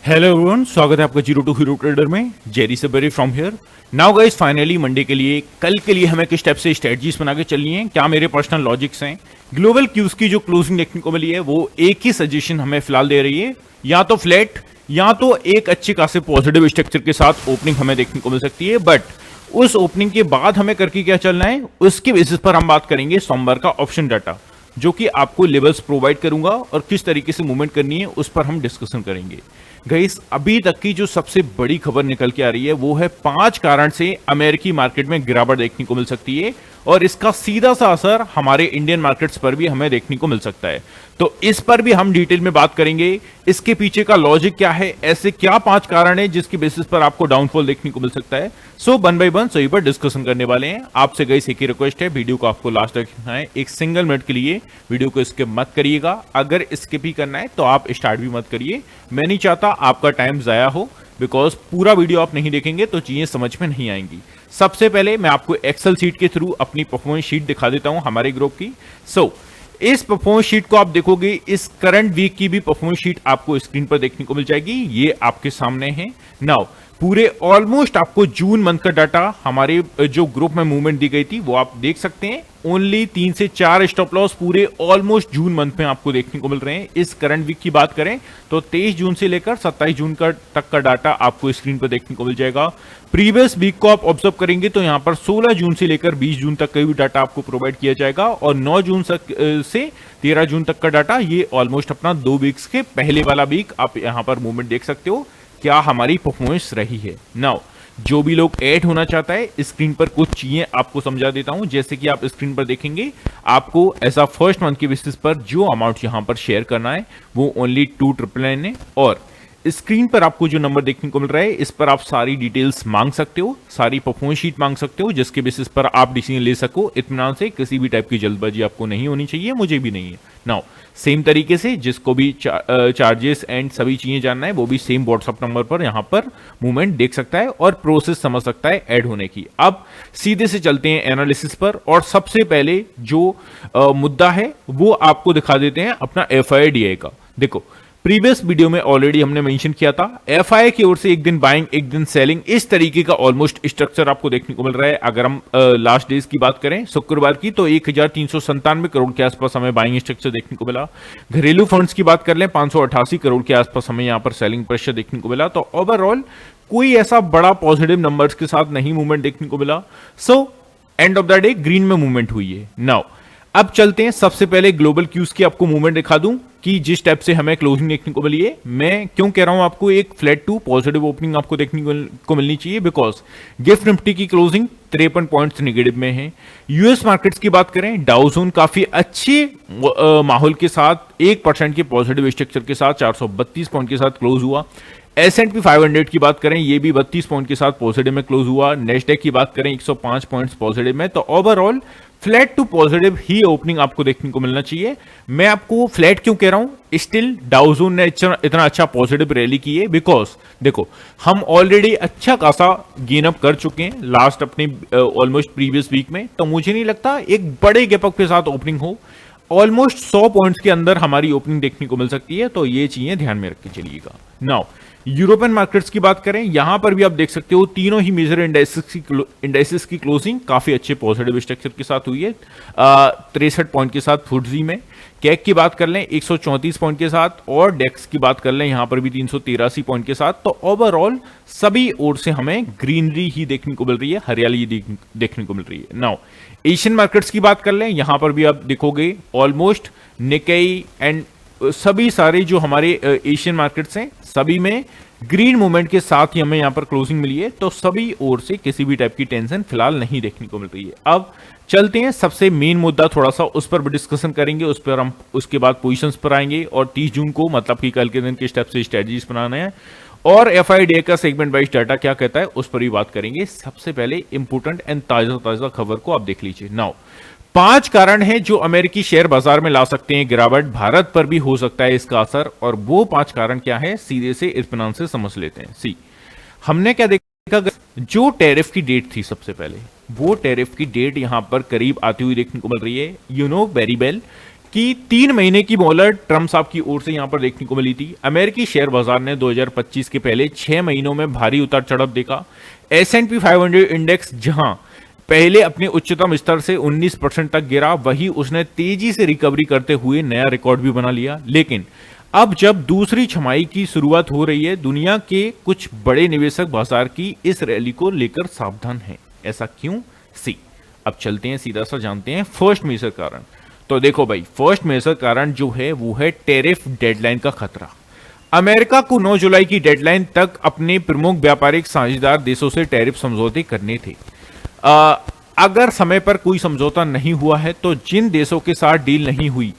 Hello everyone, स्वागत है आपका जीरो टू हीरो ट्रेडर में। जेरी सबरी from here. Now guys, finally Monday के लिए, कल के लिए हमें किस टाइप से स्ट्रेटजीज बना के चलनी है, क्या मेरे पर्सनल लॉजिक्स हैं। ग्लोबल क्यूज की जो क्लोजिंग देखने को मिली है वो एक ही सजेशन हमें फिलहाल दे रही है, या तो फ्लैट या तो एक अच्छे खासे पॉजिटिव स्ट्रक्चर के साथ ओपनिंग हमें देखने को मिल सकती है। बट उस ओपनिंग के बाद हमें करके क्या चलना है, उसके बेसिस पर हम बात करेंगे सोमवार का ऑप्शन डाटा, जो कि आपको लेवल्स प्रोवाइड करूंगा और किस तरीके से मूवमेंट करनी है उस पर हम डिस्कशन करेंगे। गाइस, अभी तक की जो सबसे बड़ी खबर निकल के आ रही है वो है 5 कारण से अमेरिकी मार्केट में गिरावट देखने को मिल सकती है और इसका सीधा सा असर हमारे इंडियन मार्केट्स पर भी हमें देखने को मिल सकता है। तो इस पर भी हम डिटेल में बात करेंगे, इसके पीछे का लॉजिक क्या है, ऐसे क्या 5 कारण है जिसकी बेसिस पर आपको डाउनफॉल देखने को मिल सकता है। सो वन बाय वन सही पर डिस्कशन करने वाले हैं। आपसे गाइस एक ही रिक्वेस्ट है, वीडियो को आपको लास्ट तक देखना है, एक सिंगल मिनट के लिए वीडियो को स्किप मत करिएगा। अगर स्किप ही करना है तो आप स्टार्ट भी मत करिए, मैं नहीं चाहता आपका टाइम जाया हो, बिकॉज पूरा वीडियो आप नहीं देखेंगे तो चीजें समझ में नहीं आएंगी। सबसे पहले मैं आपको एक्सेल शीट के थ्रू अपनी परफॉर्मेंस शीट दिखा देता हूं हमारे ग्रुप की। इस परफॉर्मेंस शीट को आप देखोगे, इस करंट वीक की भी परफॉर्मेंस शीट आपको स्क्रीन पर देखने को मिल जाएगी। ये आपके सामने है। नाउ पूरे ऑलमोस्ट आपको जून मंथ का डाटा हमारे जो ग्रुप में मूवमेंट दी गई थी वो आप देख सकते हैं। ओनली 3 से 4 स्टॉप लॉस पूरे ऑलमोस्ट जून मंथ में आपको देखने को मिल रहे हैं। इस करंट वीक की बात करें तो 23 जून से लेकर 27 जून तक का डाटा आपको स्क्रीन पर देखने को मिल जाएगा। प्रीवियस वीक को आप ऑब्जर्व करेंगे तो यहां पर 16 जून से लेकर 20 जून तक का भी डाटा आपको प्रोवाइड किया जाएगा और 9 जून से 13 जून तक का डाटा, ये ऑलमोस्ट अपना 2 वीक्स के पहले वाला वीक आप यहां पर मूवमेंट देख सकते हो क्या हमारी परफॉर्मेंस रही है। नाउ जो भी लोग ऐड होना चाहता है, स्क्रीन पर कुछ चीजें आपको समझा देता हूं। जैसे कि आप स्क्रीन पर देखेंगे, आपको ऐसा फर्स्ट मंथ के बेसिस पर जो अमाउंट यहां पर शेयर करना है वो ओनली 299 है और स्क्रीन पर आपको जो नंबर देखने को मिल रहा है इस पर आप सारी डिटेल्स मांग सकते हो, सारी परफॉर्मेंस शीट मांग सकते हो, जिसके बेसिस पर आप डिसीजन ले सको इत्मीनान से। किसी भी टाइप की जल्दबाजी आपको नहीं होनी चाहिए, मुझे भी नहीं है। नाउ सेम तरीके से जिसको भी चार्जेस एंड सभी चीजें जानना है वो भी सेम व्हाट्सअप नंबर पर यहां पर मूवमेंट देख सकता है और प्रोसेस समझ सकता है ऐड होने की। अब सीधे से चलते हैं एनालिसिस पर और सबसे पहले जो मुद्दा है वो आपको दिखा देते हैं अपना FIDI का। देखो, प्रीवियस वीडियो में ऑलरेडी हमने मेंशन किया था, एफआई की ओर से एक दिन बाइंग एक दिन सेलिंग, इस तरीके का ऑलमोस्ट स्ट्रक्चर आपको देखने को मिल रहा है। अगर हम लास्ट डेज की बात करें शुक्रवार की तो 1397 करोड़ के आसपास हमें बाइंग स्ट्रक्चर देखने को मिला। घरेलू फंड्स की बात कर लें 588 करोड़ के आसपास हमें यहां पर सेलिंग प्रेशर देखने को मिला। तो ओवरऑल कोई ऐसा बड़ा पॉजिटिव नंबर्स के साथ नहीं मूवमेंट देखने को मिला। End of the day green में मूवमेंट हुई है। नाउ अब चलते हैं, सबसे पहले ग्लोबल क्यूज की आपको मूवमेंट दिखा दूं कि जिस टाइप से हमें क्लोजिंग देखने को मिली है। मैं क्यों कह रहा हूं आपको एक फ्लैट टू पॉजिटिव ओपनिंग आपको देखने को मिलनी चाहिए, बिकॉज गिफ्ट निफ्टी की क्लोजिंग 53 पॉइंट्स नेगेटिव में है। यूएस मार्केट्स की बात करें, डाउ जोन काफी अच्छे माहौल के साथ 1% के पॉजिटिव स्ट्रक्चर के साथ 432 पॉइंट के साथ क्लोज हुआ। S&P 500 की बात करें, ये भी 32 पॉइंट के साथ पॉजिटिव में क्लोज हुआ। नेस्डेक की बात करें 105 पॉइंट्स पॉजिटिव में। तो ओवरऑल फ्लैट टू पॉजिटिव ही ओपनिंग आपको देखने को मिलना चाहिए। मैं आपको फ्लैट क्यों कह रहा हूं, स्टिल डाउ जोन ने इतना अच्छा पॉजिटिव रैली की है, बिकॉज देखो हम ऑलरेडी अच्छा खासा गेन अप कर चुके हैं लास्ट अपने ऑलमोस्ट प्रीवियस वीक में। तो मुझे नहीं लगता एक बड़े गैप अप के साथ ओपनिंग हो। ऑलमोस्ट 100 पॉइंट्स के अंदर हमारी ओपनिंग देखने को मिल सकती है, तो ये चीजें ध्यान में रख के चलिएगा। नाउ यूरोपियन मार्केट्स की बात करें, यहां पर भी आप देख सकते हो तीनों ही मेजर इंडाइसेस की क्लोजिंग काफी अच्छे पॉजिटिव स्ट्रक्चर के साथ हुई है। 63 पॉइंट के साथ फुटजी में। कैक की बात कर लें 134 पॉइंट के साथ और डेक्स की बात कर लें यहां पर भी 383 पॉइंट के साथ। तो ओवरऑल सभी ओर से हमें ग्रीनरी ही देखने को मिल रही है, हरियाली देखने को मिल रही है। नाउ एशियन मार्केट्स की बात कर लें, यहां पर भी आप देखोगे ऑलमोस्ट निकेई एंड सभी सारे जो हमारे एशियन मार्केट्स हैं सभी में ग्रीन मूवमेंट के साथ ही हमें यहां पर क्लोजिंग मिली है। तो सभी ओर से किसी भी टाइप की टेंशन फिलहाल नहीं देखने को मिल रही है। अब चलते हैं सबसे मेन मुद्दा, थोड़ा सा उस पर भी डिस्कशन करेंगे, उस पर हम उसके बाद पोजीशंस पर आएंगे और 30 जून को मतलब कि कल के दिन के स्टेप से स्ट्रेटजीज बनाना है और FIDI का सेगमेंट वाइज डाटा क्या कहता है उस पर भी बात करेंगे। सबसे पहले इंपोर्टेंट एंड ताजा खबर को आप देख लीजिए। नाउ 5 कारण हैं जो अमेरिकी शेयर बाजार में ला सकते हैं गिरावट, भारत पर भी हो सकता है इसका असर। और वो 5 कारण क्या है, सीधे से इत्मीनान से समझ लेते हैं। हमने क्या देखा, जो टैरिफ की डेट थी सबसे पहले, वो टैरिफ की डेट यहां पर करीब आती हुई देखने को मिल रही है। यू नो वेरी वेल कि 3 महीने की मोहलत ट्रम्प साहब की ओर से यहां पर देखने को मिली थी। अमेरिकी शेयर बाजार ने 2025 के पहले 6 महीनों में भारी उतार चढ़ाव देखा। S&P 500 इंडेक्स जहां पहले अपने उच्चतम स्तर से 19% तक गिरा, वही उसने तेजी से रिकवरी करते हुए नया रिकॉर्ड भी बना लिया। लेकिन अब जब दूसरी छमाही की शुरुआत हो रही है, दुनिया के कुछ बड़े निवेशक बाजार की इस रैली को लेकर सावधान हैं। ऐसा क्यों? अब चलते हैं सीधा सा जानते हैं फर्स्ट मेजर कारण। तो देखो भाई, फर्स्ट मेजर कारण जो है वो है टैरिफ डेडलाइन का खतरा। अमेरिका को 9 जुलाई की डेडलाइन तक अपने प्रमुख व्यापारिक साझेदार देशों से टैरिफ समझौते करने थे। अगर समय पर कोई समझौता नहीं हुआ है तो जिन देशों के साथ डील नहीं हुई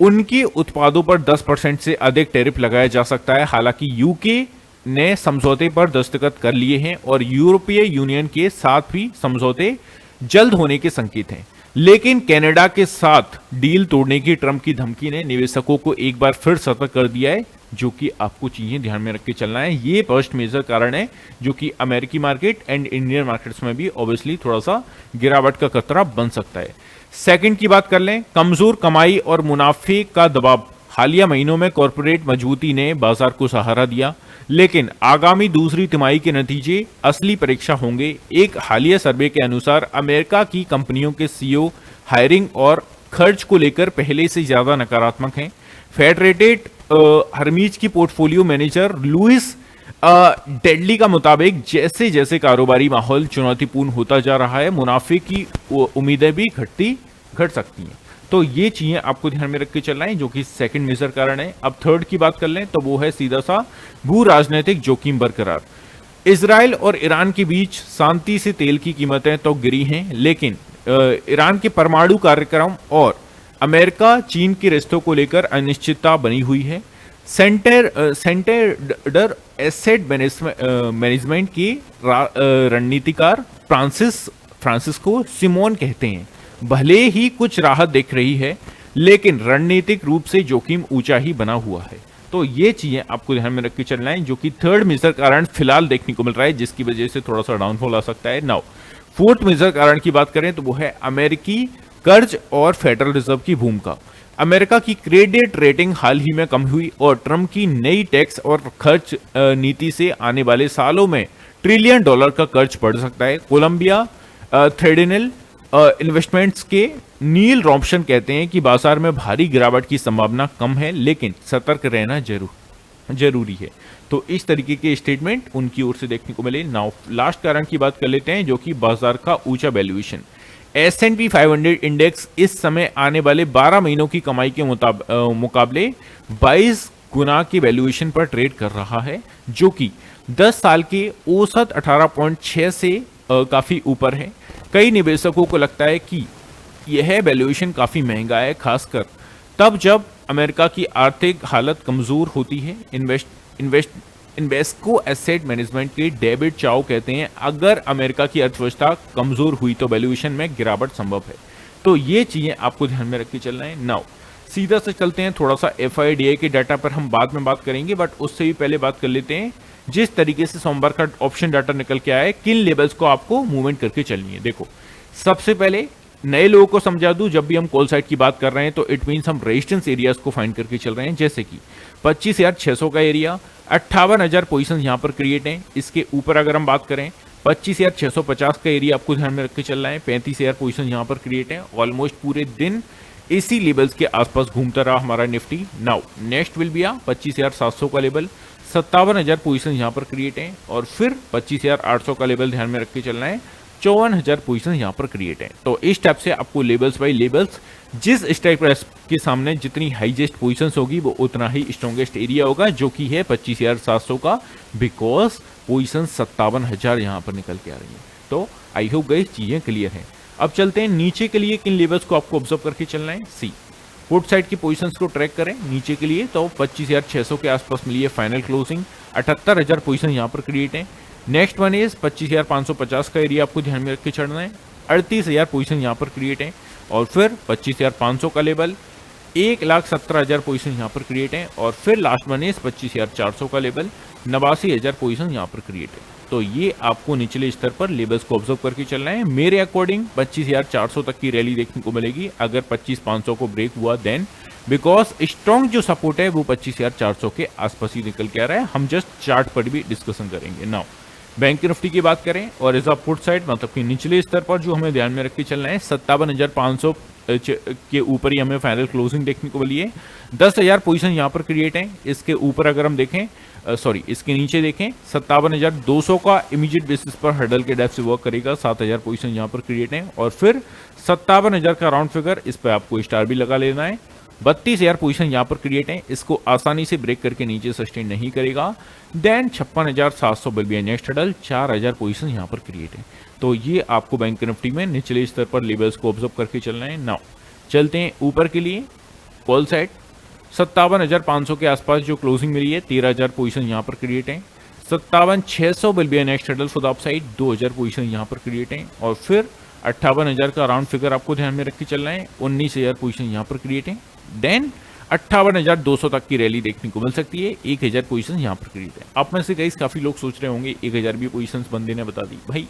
उनके उत्पादों पर 10% से अधिक टैरिफ लगाया जा सकता है। हालांकि यूके ने समझौते पर दस्तखत कर लिए हैं और यूरोपीय यूनियन के साथ भी समझौते जल्द होने के संकेत हैं। लेकिन कनाडा के साथ डील तोड़ने की ट्रंप की धमकी ने निवेशकों को एक बार फिर सतर्क कर दिया है, जो कि आपको चीजें ध्यान में रख के चलना है। ये फर्स्ट मेजर कारण है जो कि अमेरिकी मार्केट एंड इंडियन मार्केट्स में भी ऑब्वियसली थोड़ा सा गिरावट का खतरा बन सकता है। सेकंड की बात कर लें, कमजोर कमाई और मुनाफे का दबाव। हालिया महीनों में कॉरपोरेट मजबूती ने बाजार को सहारा दिया, लेकिन आगामी दूसरी तिमाही के नतीजे असली परीक्षा होंगे। एक हालिया सर्वे के अनुसार अमेरिका की कंपनियों के सीईओ हायरिंग और खर्च को लेकर पहले से ज्यादा नकारात्मक हैं। फेडरेटेड हर्मीज की पोर्टफोलियो मैनेजर लुइस डेडली का मुताबिक जैसे जैसे कारोबारी माहौल चुनौतीपूर्ण होता जा रहा है, मुनाफे की उम्मीदें भी घट सकती हैं। तो ये चीजें आपको ध्यान में रख के चलना है, जो कि सेकंड मेजर कारण है। अब थर्ड की बात कर लें तो वो है सीधा सा भू राजनीतिक जोखिम बरकरार। इजराइल और ईरान के बीच शांति से तेल की कीमतें तो गिरी हैं, लेकिन ईरान के परमाणु कार्यक्रम और अमेरिका चीन के रिश्तों को लेकर अनिश्चितता बनी हुई है। सेंटर एसेट मैनेजमेंट के रणनीतिकार फ्रांसिस्को सिमोन कहते हैं, भले ही कुछ राहत दिख रही है, लेकिन रणनीतिक रूप से जोखिम ऊंचा ही बना हुआ है। तो ये चीजें आपको ध्यान में रख के चलना है, जो कि थर्ड मेजर कारण फिलहाल देखने को मिल रहा है, जिसकी वजह से थोड़ा सा डाउनफॉल आ सकता है। नाउ फोर्थ मेजर कारण की बात करें तो वो है अमेरिकी कर्ज और फेडरल रिजर्व की भूमिका। अमेरिका की क्रेडिट रेटिंग हाल ही में कम हुई और ट्रंप की नई टैक्स और खर्च नीति से आने वाले सालों में $1 ट्रिलियन का कर्ज बढ़ सकता है। कोलंबिया थ्रेडिनल इन्वेस्टमेंट्स के नील रॉम्पसन कहते हैं कि बाजार में भारी गिरावट की संभावना कम है, लेकिन सतर्क रहना जरूरी है। तो इस तरीके के स्टेटमेंट उनकी ओर से देखने को मिले। नाउ लास्ट कारण की बात कर लेते हैं, जो कि बाजार का ऊंचा वैल्यूएशन। S&P 500 इंडेक्स इस समय आने वाले 12 महीनों की कमाई के मुकाबले 22 गुना के वैल्यूएशन पर ट्रेड कर रहा है, जो कि 10 साल के औसत 18.6 से काफी ऊपर है। कई निवेशकों को लगता है कि यह वैल्यूएशन काफी महंगा है, खासकर तब जब अमेरिका की आर्थिक हालत कमजोर होती है। इन्वेस्को एसेट मैनेजमेंट के डेविड चाओ कहते हैं, अगर अमेरिका की अर्थव्यवस्था कमजोर हुई तो वैल्यूएशन में गिरावट संभव है। तो ये चीजें आपको ध्यान में रख के चलना है। नाउ सीधा से चलते हैं, थोड़ा सा FIDI के डाटा पर हम बाद में बात करेंगे, बट उससे भी पहले बात कर लेते हैं जिस तरीके से सोमवार का ऑप्शन डाटा निकल के आया है, किन लेवल्स को आपको मूवमेंट करके चलनी है। देखो, सबसे पहले नए लोगों को समझा दूं, जब भी हम कॉल साइड की बात कर रहे हैं तो इट मींस हम रेजिस्टेंस एरियाज को फाइंड करके चल रहे हैं, जैसे कि 25,600 का एरिया, 58,000 पोजीशन यहां पर क्रिएट है। इसके ऊपर अगर हम बात करें 25,650 का एरिया आपको ध्यान में रख के चलना है, 35,000 पोजीशन यहां पर क्रिएट है। ऑलमोस्ट पूरे दिन इसी लेवल्स के आसपास घूमता रहा हमारा Nifty. Now next will be 25,700 का लेवल, 57,000 पोजीशन यहां पर क्रिएट है, और फिर 25,800 का लेवल ध्यान में रख के चलना है, 54,000 पोजीशन यहां पर क्रिएट है। तो इस टाइप से आपको लेवल्स बाय लेवल्स, जिस स्ट्राइक प्राइस के सामने जितनी हाईएस्ट पोजीशंस होगी वो उतना ही स्ट्रॉन्गेस्ट एरिया होगा, जो कि है 25,700 का, बिकॉज पोजीशन 57,000 यहां पर निकल के आ रही है। तो आई होप गाइस चीजें क्लियर हैं। अब चलते हैं नीचे के लिए, किन लेवल्स को आपको ऑब्जर्व करके चलना है। सी पुट साइड की पोजीशंस को ट्रैक करें नीचे के लिए, तो 25,600 के आसपास मिली है फाइनल क्लोजिंग, 78,000 पोजीशन यहां पर क्रिएट है। नेक्स्ट वन इज 25,550 का एरिया आपको ध्यान में रख के चढ़ना है, 38,000 पोजीशन यहां पर क्रिएट है, और फिर 25,500 का लेवल, 1,17,000 पोजीशन यहां पर क्रिएट है, और फिर लास्ट वन इज 25,400 का लेवल, 89,000 पोजीशन यहां पर क्रिएट है। तो ये आपको निचले स्तर पर लेवल्स को ऑब्जर्व करके चलना है। मेरे अकॉर्डिंग 25,400 तक की रैली देखने को मिलेगी। अगर 25,500 को ब्रेक हुआ देन बिकॉज स्ट्रॉन्ग जो सपोर्ट है वो 25,400 के आसपास ही निकल के आ रहा है। हम जस्ट चार्ट पर भी डिस्कशन करेंगे। नाउ बैंक निफ्टी की बात करें और एज अ पुट साइड मतलब कि निचले स्तर पर जो हमें ध्यान में रख के चलना है 57,500 के ऊपर ही हमें फाइनल क्लोजिंग देखने को मिली है। 10,000 पोजीशन यहाँ पर क्रिएट है। इसके ऊपर अगर हम देखें इसके नीचे देखें 57,200 का इमीडिएट बेसिस पर हर्डल के डेप्थ से वर्क करेगा। 7,000 पोजीशन यहाँ पर क्रिएट है और फिर 57,000 का राउंड फिगर, इस पर आपको स्टार भी लगा लेना है। 32,000 पोजीशन यहाँ पर क्रिएट है, इसको आसानी से ब्रेक करके नीचे सस्टेन नहीं करेगा। Then 56,700 will be a next hurdle, 4,000 position यहाँ पर क्रिएट है। तो ये आपको बैंक निफ्टी में निचले स्तर पर लेवल्स को ऑब्जर्व करके चलना है। नाउ चलते हैं ऊपर के लिए कॉल साइड। 57,500 के आसपास जो क्लोजिंग मिली है, 13,000 पोजीशन यहाँ पर क्रिएट है। 57,600 will be a next hurdle for the upside, 2,000 position यहाँ पर क्रिएट है और फिर 58,000 का राउंड फिगर आपको ध्यान में रख के चलना है। 19,000 पोजीशन यहाँ पर क्रिएट है। देन 58,200 तक की रैली देखने को मिल सकती है। 1,000 पोजीशन यहाँ पर क्रिएट है। आप में से गाइस काफी लोग सोच रहे होंगे 1,000 भी पोजीशन बंदे ने बता दी। भाई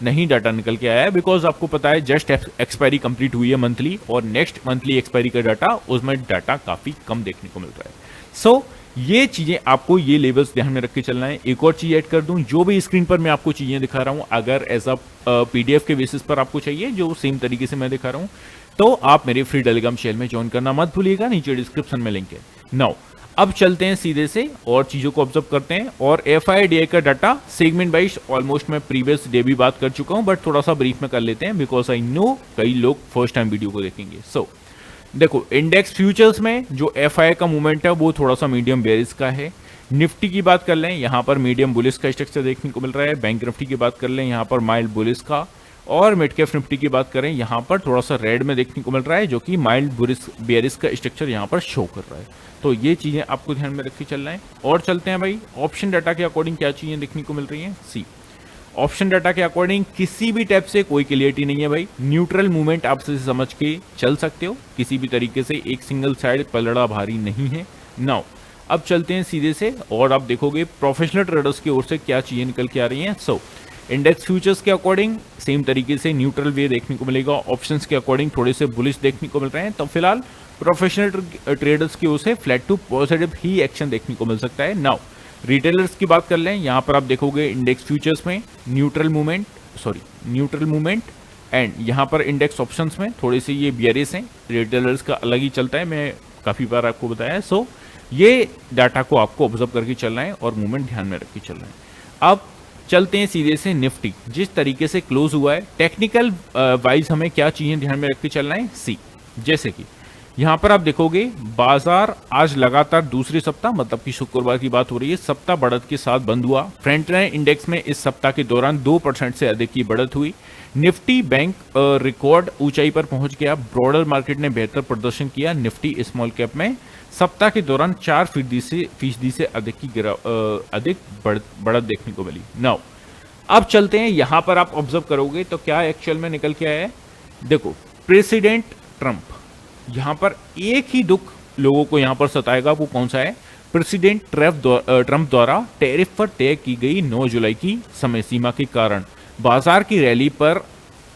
नहीं, डाटा निकल के आया है बिकॉज आपको पता है जस्ट एक्सपायरी कंप्लीट हुई है मंथली और नेक्स्ट मंथली एक्सपायरी का डाटा, उसमें डाटा काफी कम देखने को मिल रहा है। सो ये चीजें आपको, ये लेवल्स ध्यान में रख के चलना है। एक और चीज ऐड कर दूं, जो भी स्क्रीन पर मैं आपको चीजें दिखा रहा हूं, अगर एज अ पीडीएफ के बेसिस पर आपको चाहिए जो सेम तरीके से मैं दिखा रहा हूं, तो आप मेरे फ्री टेलीग्राम चैनल में ज्वाइन करना मत भूलिएगा, नीचे डिस्क्रिप्शन में लिंक है। नाउ अब चलते हैं सीधे से और चीजों को ऑब्जर्व करते हैं। और एफआईडीआई का डाटा सेगमेंट वाइज ऑलमोस्ट मैं प्रीवियस डे भी बात कर चुका हूं, बट थोड़ा सा ब्रीफ में कर लेते हैं बिकॉज आई नो कई लोग फर्स्ट टाइम वीडियो को देखेंगे। सो देखो, इंडेक्स फ्यूचर्स में जो एफआई का मूवमेंट है वो थोड़ा सा मीडियम बेरिश का है। निफ्टी की बात कर लें, यहाँ पर मीडियम बुलिश का स्ट्रक्चर देखने को मिल रहा है। बैंक निफ्टी की बात कर लें, यहाँ पर माइल्ड बुलिश का। और मिड कैप निफ्टी की बात करें, यहाँ पर थोड़ा सा रेड में देखने को मिल रहा है, जो कि माइल्ड बेरिश का स्ट्रक्चर यहाँ पर शो कर रहा है। तो ये चीजें आपको ध्यान में रख के चलना है। और चलते हैं भाई ऑप्शन डाटा के अकॉर्डिंग क्या चीजें देखने को मिल रही हैं। सी ऑप्शन डाटा के अकॉर्डिंग किसी भी टाइप से कोई क्लियरिटी नहीं है भाई। न्यूट्रल मूवमेंट आप से समझ के चल सकते हो, किसी भी तरीके से एक सिंगल साइड पलड़ा भारी नहीं है। नाउ अब चलते हैं सीधे से और आप देखोगे प्रोफेशनल ट्रेडर्स की ओर से क्या चीजें निकल के आ रही हैं। सो इंडेक्स फ्यूचर्स के अकॉर्डिंग सेम तरीके से न्यूट्रल वे देखने को मिलेगा। ऑप्शंस के अकॉर्डिंग थोड़े से बुलिश देखने को मिल रहे हैं। तो फिलहाल प्रोफेशनल ट्रेडर्स की ओर से फ्लैट टू पॉजिटिव ही एक्शन देखने को मिल सकता है। नाउ रिटेलर्स की बात कर लें, यहाँ पर आप देखोगे इंडेक्स फ्यूचर्स में न्यूट्रल मूवमेंट एंड यहाँ पर इंडेक्स ऑप्शंस में थोड़े से ये बियरिश हैं। रिटेलर्स का अलग ही चलता है, मैं काफी बार आपको बताया है। सो ये डाटा को आपको ऑब्जर्व करके चलना है और मूवमेंट ध्यान में रख के चलना है। अब चलते हैं सीधे से निफ्टी, जिस तरीके से क्लोज हुआ है टेक्निकल वाइज हमें क्या चीजें ध्यान में रख के चलना है। सी जैसे कि यहां पर आप देखोगे बाजार आज लगातार दूसरे सप्ताह मतलब कि शुक्रवार की बात हो रही है, सप्ताह बढ़त के साथ बंद हुआ। फ्रंट लाइन इंडेक्स में इस सप्ताह के दौरान 2% से अधिक की बढ़त हुई। निफ्टी बैंक रिकॉर्ड ऊंचाई पर पहुंच गया। ब्रॉडर मार्केट ने बेहतर प्रदर्शन किया। निफ्टी स्मॉल कैप में सप्ताह के दौरान 4% से अधिक की अधिक बढ़त देखने को मिली। नाउ अब चलते हैं, यहां पर आप ऑब्जर्व करोगे तो क्या एक्चुअल में निकल के आया है। देखो, प्रेसिडेंट ट्रंप, यहां पर एक ही दुख लोगों को यहां पर सताएगा, वो कौन सा है। प्रेसिडेंट ट्रंप द्वारा टैरिफ पर तय की गई 9 जुलाई की समय सीमा के कारण बाजार की रैली पर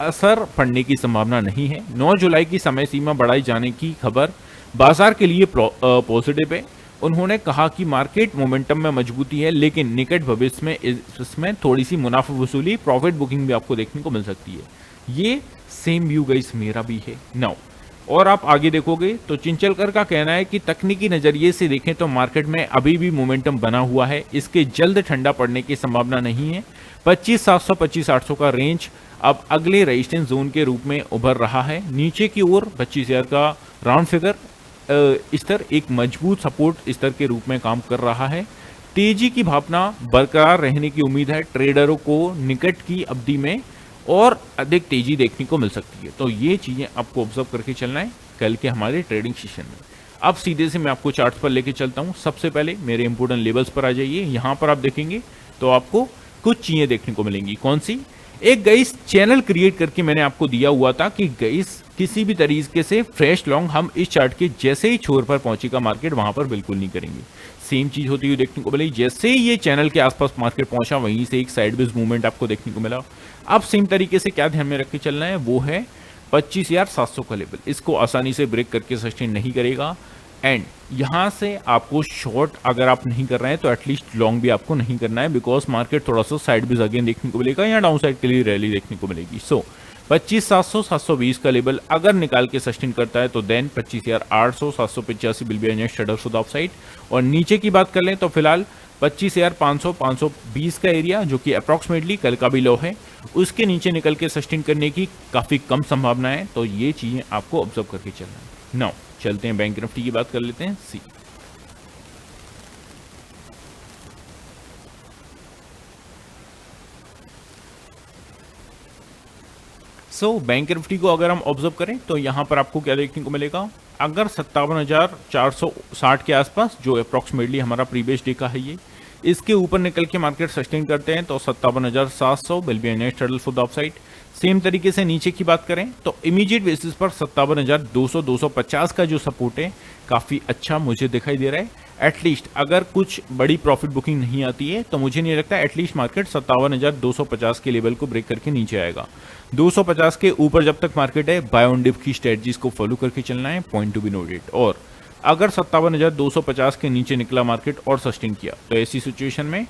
असर पड़ने की संभावना नहीं है। 9 जुलाई की समय सीमा बढ़ाई जाने की खबर बाजार के लिए पॉजिटिव है। उन्होंने कहा कि मार्केट मोमेंटम में मजबूती है, लेकिन निकट भविष्य में इसमें थोड़ी सी मुनाफा वसूली, प्रॉफिट बुकिंग भी आपको देखने को मिल सकती है। ये सेम व्यू गाइस मेरा भी है। नाउ और आप आगे देखोगे तो चिंचलकर का कहना है कि तकनीकी नजरिए से देखें तो मार्केट में अभी भी मोमेंटम बना हुआ है, इसके जल्द ठंडा पड़ने की संभावना नहीं है। 25,700 25,800 का रेंज अब अगले रेजिस्टेंस जोन के रूप में उभर रहा है। नीचे की ओर 25,000 का राउंड फिगर स्तर एक मजबूत सपोर्ट स्तर के रूप में काम कर रहा है। तेजी की भावना बरकरार रहने की उम्मीद है। ट्रेडरों को निकट की अवधि में और अधिक तेजी देखने को मिल सकती है। तो ये चीजें आपको ऑब्जर्व करके चलना है कल के हमारे ट्रेडिंग सेशन में। अब सीधे से मैं आपको चार्ट पर लेके चलता हूं। सबसे पहले मेरे इंपोर्टेंट लेवल्स पर आ जाइए। यहां पर आप देखेंगे तो आपको कुछ चीजें देखने को मिलेंगी। कौन सी? एक गाइस चैनल क्रिएट करके मैंने आपको दिया हुआ था कि गाइस किसी भी तरीके से फ्रेश लॉन्ग हम इस चार्ट के जैसे ही छोर पर पहुंचेगा मार्केट, वहां पर बिल्कुल नहीं करेंगे। सेम चीज होती हुई देखने को मिली। जैसे ही ये चैनल के आसपास मार्केट पहुंचा, वहीं से एक साइडवेज मूवमेंट आपको देखने को मिला। अब सेम तरीके से क्या ध्यान में रख के चलना है, वो है 25,700 का लेवल। इसको आसानी से ब्रेक करके सस्टेन नहीं करेगा। एंड यहाँ से आपको शॉर्ट अगर आप नहीं कर रहे हैं तो एटलीस्ट लॉन्ग भी आपको नहीं करना है, बिकॉज मार्केट थोड़ा सा साइड बेस अगेन देखने को मिलेगा या डाउन साइड के लिए रैली देखने को मिलेगी। सो 25,700 720 का लेवल अगर निकाल के सस्टेन करता है तो then 25,800 785 will be a next trader for the upside. और नीचे की बात कर लें तो फिलहाल 25,500 520 का एरिया जो कि अप्रॉक्सीमेटली कल का भी लो है, उसके नीचे निकल के सस्टेन करने की काफी कम संभावना है, तो ये चीजें आपको ऑब्जर्व करके चलना है। नाउ चलते हैं बैंक निफ्टी की बात कर लेते हैं। सी बैंक निफ्टी को अगर हम ऑब्जर्व करें तो यहां पर आपको क्या देखने को मिलेगा, अगर 57,460 के आसपास जो अप्रॉक्सीमेटली हमारा प्रीवियस डे का है ये, इसके ऊपर निकल के मार्केट सस्टेन करते हैं तो 57,700 will be a next trade level for the upside. Same तरीके से नीचे की बात करें तो इमीडिएट बेसिस पर 57,200 250 का जो सपोर्ट है काफी अच्छा मुझे दिखाई दे रहा है। एटलीस्ट अगर कुछ बड़ी प्रॉफिट बुकिंग नहीं आती है तो मुझे नहीं लगता एटलीस्ट मार्केट 57,250 के लेवल को ब्रेक करके नीचे आएगा। 250 के ऊपर जब तक मार्केट है बाय ऑन डिप की स्ट्रेटजीज को फॉलो करके चलना है, पॉइंट टू बी नोटेड। और अगर 57,250 के नीचे निकला मार्केट और सस्टेन किया तो ऐसी सिचुएशन में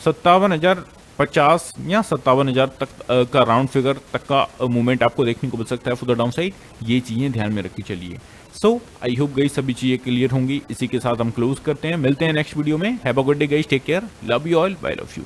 57,050 या 57,000 तक का राउंड फिगर तक का मूवमेंट आपको देखने को मिल सकता है फॉर द डाउन साइड। ये चीजें ध्यान में रखी चलिए। सो आई होप गाइस सभी चीजें क्लियर होंगी। इसी के साथ हम क्लोज करते हैं, मिलते हैं नेक्स्ट वीडियो में। Have a good day guys, take care, love you all, bye love you.